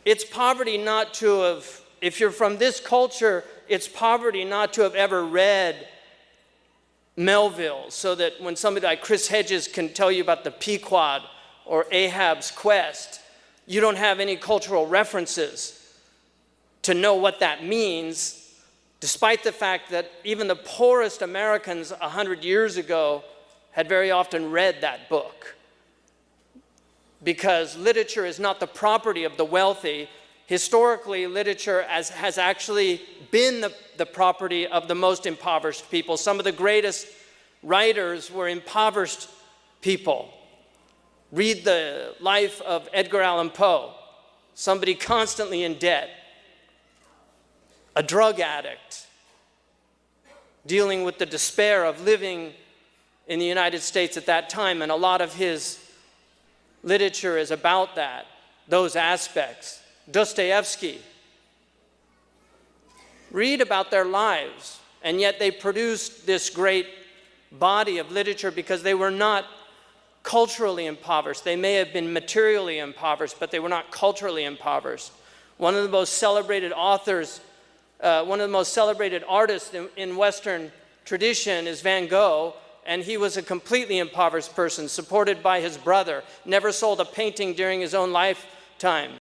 it's poverty not to have, if you're from this culture, it's poverty not to have ever read Melville, so that when somebody like Chris Hedges can tell you about the Pequod or Ahab's quest, you don't have any cultural references to know what that means, despite the fact that even the poorest Americans 100 years ago had very often read that book. Because literature is not the property of the wealthy. Historically, literature has actually been the property of the most impoverished people. Some of the greatest writers were impoverished people. Read the life of Edgar Allan Poe, somebody constantly in debt, a drug addict, dealing with the despair of living in the United States at that time, and a lot of his literature is about that, those aspects. Dostoevsky. Read about their lives, and yet they produced this great body of literature because they were not culturally impoverished. They may have been materially impoverished, but they were not culturally impoverished. One of the most celebrated authors, one of the most celebrated artists in Western tradition is Van Gogh, and he was a completely impoverished person, supported by his brother, never sold a painting during his own lifetime.